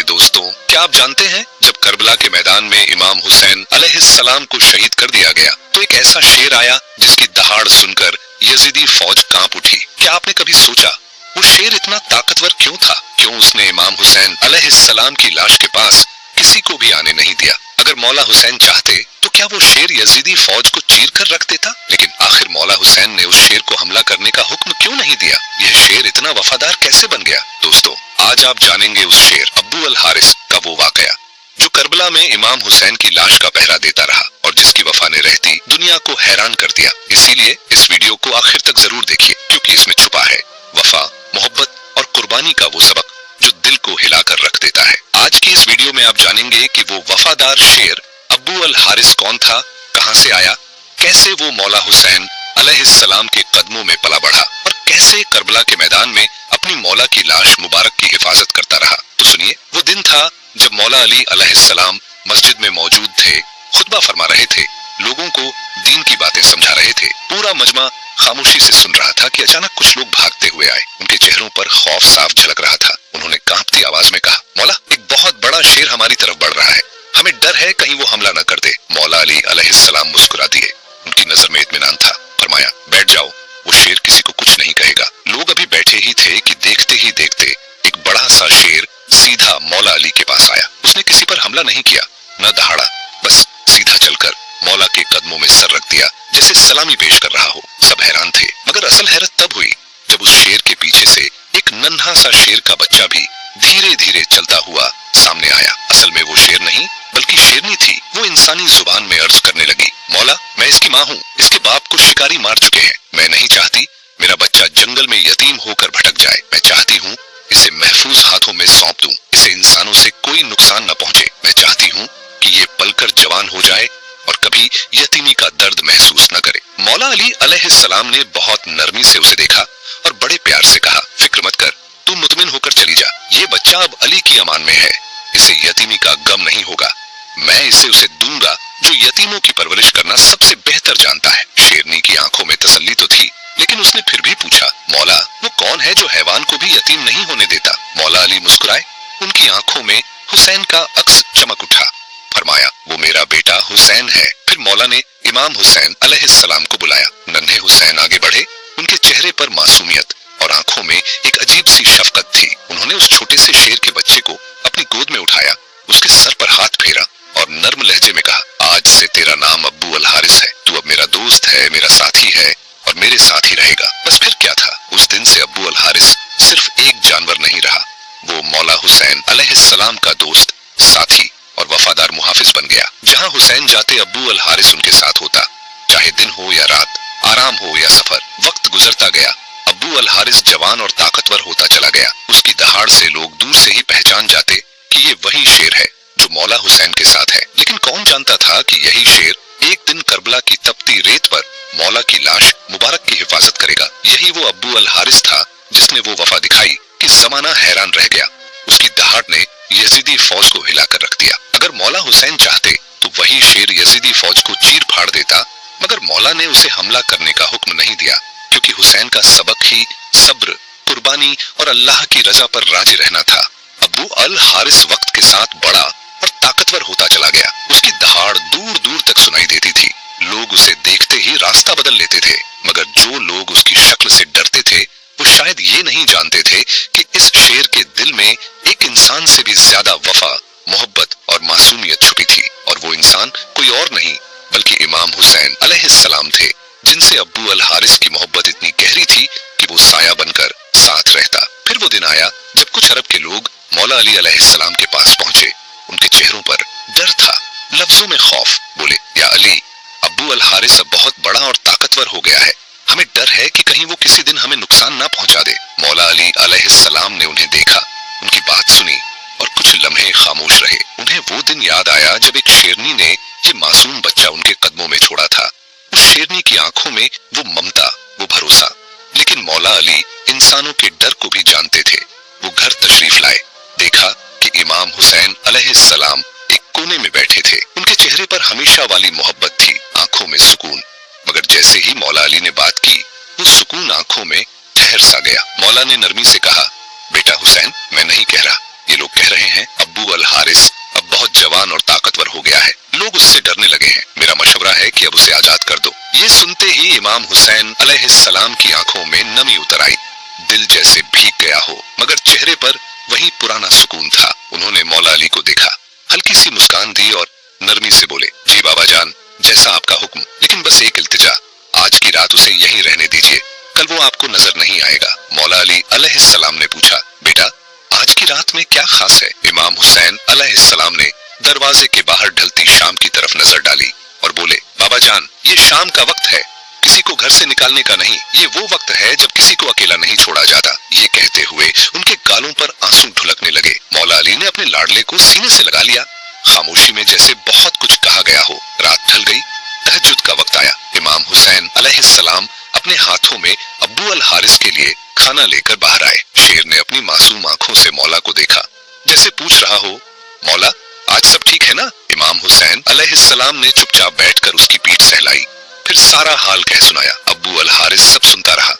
दोस्तों, क्या आप जानते हैं जब करबला के मैदान में इमाम हुसैन अलैहिस्सलाम को शहीद कर दिया गया तो एक ऐसा शेर आया जिसकी दहाड़ सुनकर यजीदी फौज कांप उठी। क्या आपने कभी सोचा वो शेर इतना ताकतवर क्यों था? क्यों उसने इमाम हुसैन अलैहिस्सलाम की लाश के पास किसी को भी आने नहीं दिया? अगर मौला हुसैन चाहते तो क्या वो शेर यजीदी फौज को चीर कर रख देता? लेकिन आखिर मौला हुसैन ने उस शेर को हमला करने का हुक्म क्यों नहीं दिया? यह शेर इतना वफादार कैसे बन गया? दोस्तों, आज आप जानेंगे उस शेर अब्बू अल हारिस का वो वाकया जो करबला में इमाम हुसैन की लाश का पहरा देता रहा और जिसकी वफा ने रहती दुनिया को हैरान कर दिया। इसीलिए इस वीडियो को आखिर तक जरूर देखिए, क्योंकि इसमें छुपा है वफा, मोहब्बत और कुर्बानी का वो सबक जो दिल को हिलाकर रख देता है। आज की इस वीडियो में आप जानेंगे कि वो वफादार शेर अब्बू अल हारिस कौन था, कहां से आया, कैसे वो मौला हुसैन अलैहिस्सलाम के कदमों में पला बढ़ा और कैसे करबला के मैदान में अपनी मौला की लाश मुबारक की हिफाजत करता रहा। तो सुनिए, वो दिन था जब मौला अली अलैहिस्सलाम मस्जिद में मौजूद थे, खुतबा फरमा रहे थे, लोगों को दीन की बातें समझा रहे थे। पूरा मजमा खामोशी से सुन रहा था कि अचानक कुछ लोग भागते हुए आए। उनके चेहरों पर खौफ साफ झलक रहा था। उन्होंने कांपती आवाज में कहा, मौला, एक बहुत बड़ा शेर हमारी तरफ बढ़ रहा है, हमें डर है कहीं वो हमला न कर दे। मौला अली अलैहिस्सलाम मुस्कुरा दिए। उनकी नजर में इत्मीनान था। फरमाया, बैठ जाओ, वो शेर किसी को कुछ नहीं कहेगा। लोग अभी बैठे ही थे कि देखते ही देखते एक बड़ा सा शेर सीधा मौला अली के पास आया। उसने किसी पर हमला नहीं किया, न दहाड़ा, बस सीधा चलकर मौला के कदमों में सर रख दिया जैसे सलामी पेश कर रहा हो। सब हैरान थे, मगर असल हैरत तब हुई जब उस शेर के पीछे से एक नन्हा सा शेर का बच्चा भी धीरे धीरे चलता हुआ सामने आया। असल में वो शेर नहीं बल्कि शेरनी थी। वो इंसानी जुबान में अर्ज करने लगी, मौला, मैं इसकी माँ हूँ, इसके बाप को शिकारी मार चुके हैं। मैं नहीं चाहती मेरा बच्चा जंगल में यतीम होकर भटक जाए। मैं चाहती हूँ इसे महफूज हाथों में सौंप दूं, इसे इंसानों से कोई नुकसान न पहुंचे। मैं चाहती हूँ कि ये पलकर जवान हो जाए और कभी यतीमी का दर्द महसूस न करे। मौला अली अलैहिस्सलाम ने बहुत नरमी से उसे देखा और बड़े प्यार से कहा, फिक्र मत कर, तू मुतमिन होकर चली जा। ये बच्चा अब अली की अमान में है, इसे यतीमी का गम नहीं होगा। मैं इसे उसे दूंगा जो यतीमों की परवरिश करना सबसे बेहतर जानता है। शेरनी की आंखों में तसल्ली तो थी, लेकिन उसने फिर भी पूछा, मौला, वो कौन है जो हैवान को भी यतीम नहीं होने देता? मौला अली मुस्कुराए। उनकी आंखों में हुसैन का अक्स चमक उठा। फरमाया, वो मेरा बेटा हुसैन है। फिर मौला ने इमाम हुसैन अलैहिस्सलाम को बुलाया। नन्हे हुसैन आगे बढ़े। उनके चेहरे पर मासूमियत और आंखों में एक अजीब सी शफकत थी। उन्होंने उस छोटे से शेर के बच्चे को अपनी गोद में उठाया, उसके सर पर हाथ फेरा और नर्म लहजे में कहा, आज से तेरा नाम अब्बू अल हारिस है। तू अब मेरा दोस्त है, मेरा साथी है और मेरे साथ ही रहेगा। बस फिर क्या था, उस दिन से अब्बू अल हारिस सिर्फ एक जानवर नहीं रहा, वो मौला हुसैन अलैहिस्सलाम का दोस्त, साथी और वफादार मुहाफिज बन गया। जहां हुसैन जाते अब्बू अल हारिस उनके साथ होता, चाहे दिन हो या रात, आराम हो या सफर। वक्त गुजरता गया, अब्बू अल हारिस जवान और ताकतवर होता चला गया। उसकी दहाड़ से लोग दूर से ही पहचान जाते कि ये वही शेर है जो मौला हुसैन के साथ है। लेकिन कौन जानता था कि यही शेर एक दिन करबला की तपती रेत पर मौला की लाश मुबारक की हिफाजत करेगा। यही वो अब्बू अल हारिस था जिसने वो वफा दिखाई कि जमाना हैरान रह गया। उसकी दहाड़ ने यजीदी फौज को हिलाकर रख दिया। अगर मौला हुसैन चाहते तो वही शेर यजीदी फौज को चीर फाड़ देता, मगर मौला ने उसे हमला करने का हुक्म नहीं दिया, क्योंकि हुसैन का सबक ही सब्र, कुर्बानी और अल्लाह की रजा पर राजी रहना था। अब्बू अल हारिस वक्त के साथ बड़ा और ताकतवर होता चला गया। उसकी दहाड़ दूर दूर तक सुनाई देती थी। लोग उसे देखते ही रास्ता बदल लेते थे, मगर जो लोग उसकी शक्ल से डरते थे वो शायद ये नहीं जानते थे कि इस शेर के दिल में एक इंसान से भी ज्यादा वफा, मोहब्बत और मासूमियत छुपी थी। और वो इंसान कोई और नहीं बल्कि इमाम हुसैन अलैहिस्सलाम थे, जिनसे अब्बू अल हारिस की मोहब्बत इतनी गहरी थी कि वो साया बनकर साथ रहता। फिर वो दिन आया जब कुछ अरब के लोग मौला अली अलैहिस्सलाम के पास पहुंचे। उनके चेहरों पर डर था, लफ्जों में खौफ। बोले, या अली, अब्बू अल हारिस अब बहुत बड़ा और ताकतवर हो गया है, हमें डर है कि कहीं वो किसी दिन हमें नुकसान ना पहुंचा दे। मौला अली अलैहिस्सलाम ने उन्हें देखा, उनकी बात सुनी और कुछ लम्हे खामोश रहे। उन्हें वो दिन याद आया जब एक शेरनी ने ये मासूम बच्चा उनके कदमों में छोड़ा था। उस शेरनी की आंखों में वो ममता, वो भरोसा। लेकिन मौला अली इंसानों के डर को भी जानते थे। वो घर तशरीफ लाए, देखा कि इमाम हुसैन अलैहिस्सलाम एक कोने में बैठे थे। उनके चेहरे पर हमेशा वाली मोहब्बत थी, आंखों में सुकून। मगर जैसे ही मौला अली ने बात की, वो सुकून आंखों में ठहर सा गया। मौला ने नरमी से कहा, बेटा हुसैन, मैं नहीं कह रहा, ये लोग कह रहे हैं अब्बू इमाम हुसैन अलैहिस्सलाम की आंखों में नमी उतर आई। दिल जैसे भीग गया हो, मगर चेहरे पर वही पुराना सुकून था। उन्होंने मौला अली को देखा, हल्की सी मुस्कान दी और नरमी से बोले, जी बाबा जान, जैसा आपका हुक्म, लेकिन बस एक इल्तिजा, आज की रात उसे यहीं रहने दीजिए, कल वो आपको नजर नहीं आएगा। मौला अली अलैहिस्सलाम ने पूछा, बेटा आज की रात में क्या खास है? इमाम हुसैन अलैहिस्सलाम ने दरवाजे के बाहर ढलती शाम की तरफ नजर डाली और बोले, बाबा जान, ये शाम का वक्त है, किसी को घर से निकालने का नहीं, ये वो वक्त है जब किसी को अकेला नहीं छोड़ा जाता। ये कहते हुए उनके गालों पर आंसू ढुलकने लगे। मौला अली ने अपने लाडले को सीने से लगा लिया। खामोशी में जैसे बहुत कुछ कहा गया हो। रात ढल गई, तहज्जुद का वक्त आया। इमाम हुसैन अलैहिस्सलाम अपने हाथों में अब्बू अल हारिस के लिए खाना लेकर बाहर आए। शेर ने अपनी मासूम आंखों से मौला को देखा, जैसे पूछ रहा हो, मौला आज सब ठीक है ना? इमाम हुसैन अलैहिस्सलाम ने चुपचाप बैठकर उसकी पीठ सहलाई, फिर सारा हाल कह सुनाया। अब्बू अल हारिस सब सुनता रहा,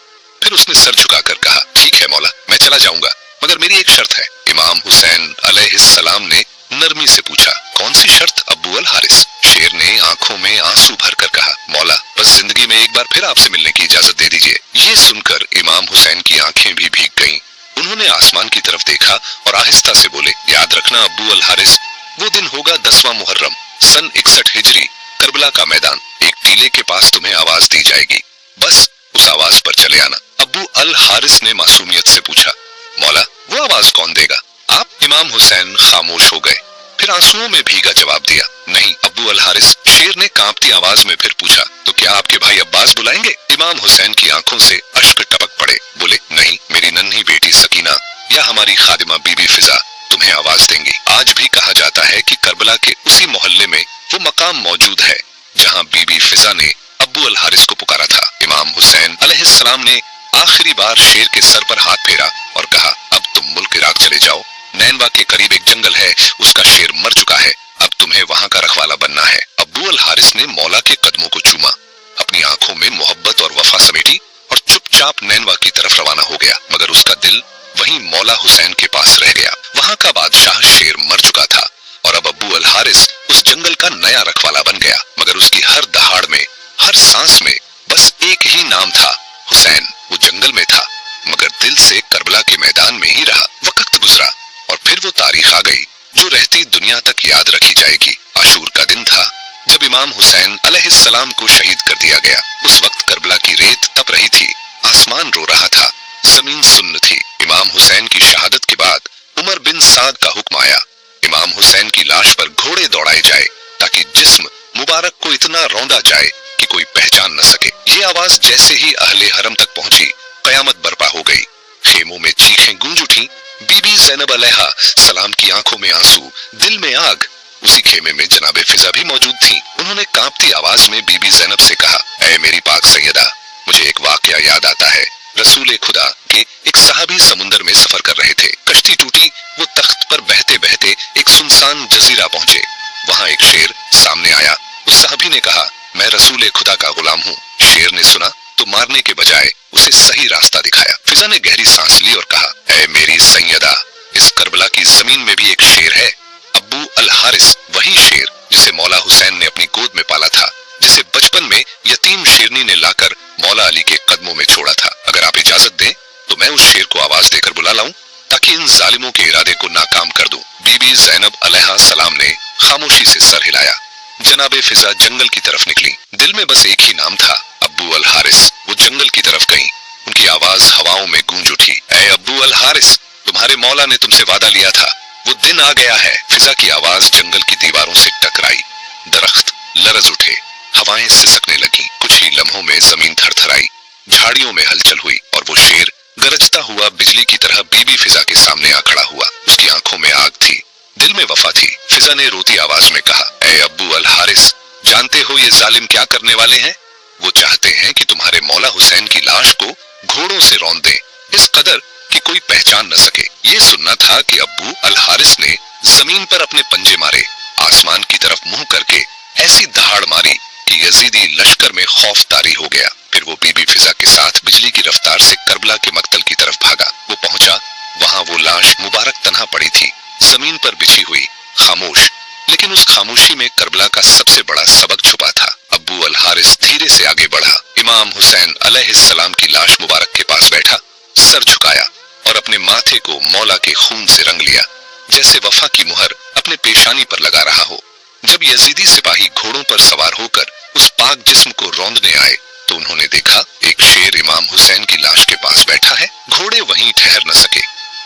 फिर उसने सर झुकाकर कहा, ठीक है मौला, मैं चला जाऊंगा, मगर मेरी एक शर्त है। इमाम हुसैन अलैहिस्सलाम ने नरमी से पूछा, कौन सी शर्त अब्बू अल हारिस? शेर ने आंखों में आंसू भरकर कहा, मौला बस जिंदगी में एक बार फिर आपसे मिलने की इजाजत दे दीजिए। ये सुनकर इमाम हुसैन की आंखें भी भीग गईं। उन्होंने आसमान की तरफ देखा और आहिस्ता से बोले, याद रखना अब्बू अल हारिस, वो दिन होगा 10वां मुहर्रम सन 61 हिजरी, करबला का मैदान, एक टीले के पास तुम्हें आवाज दी जाएगी, बस उस आवाज पर चले आना। अब्बू अल हारिस ने मासूमियत से पूछा, मौला वो आवाज कौन देगा? आप? इमाम हुसैन खामोश हो गए, फिर आंसुओं में भीगा जवाब दिया, नहीं अब्बू अल हारिस। शेर ने कांपती आवाज में फिर पूछा, तो क्या आपके भाई अब्बास बुलाएंगे? इमाम हुसैन की आंखों से अश्क टपक पड़े। बोले, नहीं, मेरी नन्ही बेटी सकीना या हमारी खादिमा बीबी फिजा तुम्हें आवाज देंगी। आज भी कहा जाता है कि करबला के उसी मोहल्ले में वो मकाम मौजूद है जहां बीबी फिजा ने अब्बू अल हारिस को पुकारा था। इमाम हुसैन अलैहिस्सलाम ने आखिरी बार शेर के सर पर हाथ फेरा और कहा, अब तुम मुल्क इराक चले जाओ, नैनवा के करीब एक जंगल है, उसका शेर मर चुका है, अब तुम्हें वहां का रखवाला बनना है। अब्बू अल हारिस ने मौला के कदमों को चूमा, अपनी आंखों में मोहब्बत और वफा समेटी और चुपचाप नैनवा की तरफ रवाना हो गया, मगर उसका दिल वहीं मौला हुसैन के पास रह गया। वहां का बादशाह शेर मर चुका था और अब अब्बू अल हारिस उस जंगल का नया रखवाला बन गया, मगर उसकी हर दहाड़ में, हर सांस में बस एक ही नाम था, हुसैन। वो जंगल में था, मगर दिल से करबला के मैदान में ही रहा। वक्त गुजरा और फिर वो तारीख आ गई जो रहती दुनिया तक याद रखी जाएगी। आशूर का दिन था जब इमाम हुसैन अलैहिस्सलाम को शहीद कर दिया गया। उस वक्त करबला की रेत तप रही थी, आसमान रो रहा था, जमीन सुन्न थी। इमाम हुसैन की शहादत के बाद उमर बिन साद का हुक्म आया, इमाम हुसैन की लाश पर घोड़े दौड़ाए जाए ताकि जिस्म मुबारक को इतना रौंदा जाए कि कोई पहचान न सके। ये आवाज जैसे ही अहले हरम तक पहुंची, कयामत बर्पा हो गई। खेमों में चीखें गूंज उठी। बीबी ज़ैनब अलैहा सलाम की आंखों में आंसू, दिल में आग। उसी खेमे में जनाबे फिजा भी मौजूद थी। उन्होंने कांपती आवाज में बीबी ज़ैनब से कहा, ऐ मेरी पाक सैयदा, मुझे एक वाकया याद आता है। रसूल खुदा के एक सहाबी समुंदर में सफर कर रहे थे। कश्ती टूटी, वो तख्त पर बहते बहते एक सुनसान जजीरा पहुंचे। वहां एक शेर सामने आया। उस सहाबी ने कहा, मैं रसूल खुदा का गुलाम हूँ। शेर ने सुना तो मारने के बजाय उसे सही रास्ता दिखाया। फिजा ने गहरी सांस ली और कहा, ऐ मेरी सैयदा, इस करबला की जमीन में भी एक शेर है, अब्बू अल हारिस, वही शेर जिसे मौला हुसैन ने अपनी गोद में पाला था, जिसे बचपन में यतीम शेरनी ने लाकर मौला अली के कदमों में छोड़ा था। अगर आप इजाजत दें तो मैं उस शेर को आवाज देकर बुला लाऊं ताकि इन जालिमों के इरादे को नाकाम कर दूं। बीबी ज़ैनब अलैहा सलाम ने खामोशी से सर हिलाया। जनाबे फिजा जंगल की तरफ निकली। दिल में बस एक ही नाम था, अब्बू अल हारिस। वो जंगल की तरफ गईं। उनकी आवाज हवाओं में गूंज उठी, ऐ अब्बू अल हारिस, तुम्हारे मौला ने तुमसे वादा लिया था, वो दिन आ गया है। फिजा की आवाज जंगल की दीवारों से टकराई। दरख्त लरज उठे, हवाएं सिसकने लगी। कुछ ही लम्हों में जमीन थरथराई, झाड़ियों में हलचल हुई और वो शेर गरजता हुआ बिजली की तरह बीबी फिजा के सामने आ खड़ा हुआ। उसकी आंखों में आग थी, दिल में वफा थी। फिजा ने रोती आवाज में कहा, ऐ अब्बू अल हारिस, जानते हो ये जालिम क्या करने वाले हैं? वो चाहते हैं कि तुम्हारे मौला हुसैन की लाश को घोड़ों से रौंद दें, इस कदर कि कोई पहचान न सके। ये सुनना था कि अब्बू अल हारिस ने जमीन पर अपने पंजे मारे, आसमान की तरफ मुंह करके ऐसी दहाड़ मारी कि यजीदी लश्कर में खौफ तारी हो गया। फिर वो बीबी फिजा के साथ बिजली की रफ्तार से करबला के मक्तल की तरफ भागा। वो पहुंचा, वहां वो लाश मुबारक तन्हा पड़ी थी, जमीन पर बिछी हुई, खामोश। लेकिन उस खामोशी में करबला का सबसे बड़ा सबक छुपा था। अब्बू अल हारिस धीरे से आगे बढ़ा, इमाम हुसैन अलैहिस्सलाम की लाश मुबारक के पास बैठा, सर झुकाया और अपने माथे को मौला के खून से रंग लिया, जैसे वफा की मुहर अपने पेशानी पर लगा रहा हो। जब यजीदी सिपाही घोड़ों पर सवार होकर उस पाक जिस्म को रौंदने आए तो उन्होंने देखा एक शेर इमाम हुसैन की लाश के पास बैठा है। घोड़े वहीं ठहर न सके,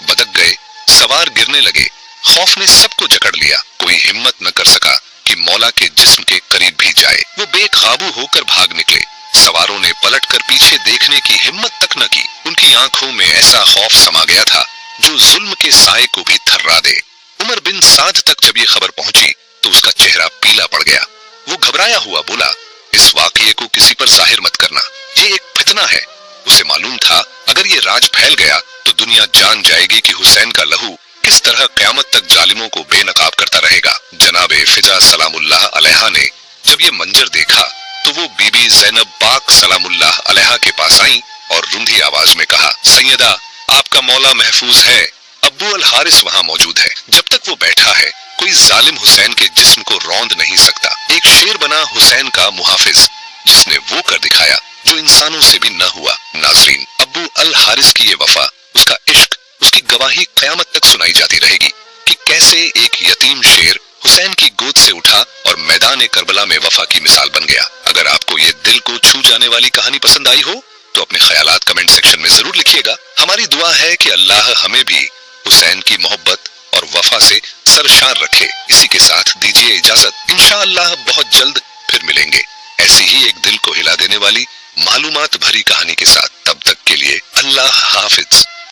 बदक गए, सवार गिरने लगे। खौफ ने सबको जकड़ लिया। कोई हिम्मत न कर सका कि मौला के जिस्म के करीब भी जाए। वो बेकाबू होकर भाग निकले। सवारों ने पलटकर पीछे देखने की हिम्मत तक न की। उनकी आंखों में ऐसा खौफ समा गया था जो जुल्म के साए को भी थर्रा दे। उमर बिन साद तक जब ये खबर पहुंची तो उसका चेहरा पीला पड़ गया। वो घबराया हुआ बोला, इस वाकये को किसी पर जाहिर मत करना, ये एक फितना है। उसे मालूम था अगर ये राज फैल गया तो दुनिया जान जाएगी कि हुसैन का लहू किस तरह क़यामत तक जालिमों को बेनकाब करता रहेगा। जनाबे फिजा सलामुल्लाह अलैहा ने जब ये मंजर देखा तो वो बीबी ज़ैनब पाक सलामुल्लाह अलैहा के पास आई और रुंधी आवाज में कहा, सैयदा आपका मौला महफूज है, अब्बू अल हारिस वहाँ मौजूद है। जब तक वो बैठा है कोई जालिम हुसैन के जिस्म को रौंद नहीं सकता। एक शेर बना हुसैन का मुहाफिज जिसने वो कर दिखाया जो इंसानों से भी न हुआ। नाज़रीन, अब्बू अल हारिस की ये वफा, उसका इश्क, उसकी गवाही क़यामत तक सुनाई जाती रहेगी कि कैसे एक यतीम शेर हुसैन की गोद से उठा और मैदान करबला में वफा की मिसाल बन गया। अगर आपको ये दिल को छू जाने वाली कहानी पसंद आई हो तो अपने ख्यालात कमेंट सेक्शन में जरूर लिखिएगा। हमारी दुआ है कि अल्लाह हमें भी हुसैन की मोहब्बत और वफा से सरशार रखे। इसी के साथ दीजिए इजाजत। इंशाअल्लाह बहुत जल्द फिर मिलेंगे ऐसी ही एक दिल को हिला देने वाली मालूमात भरी कहानी के साथ। तब तक के लिए अल्लाह हाफिज।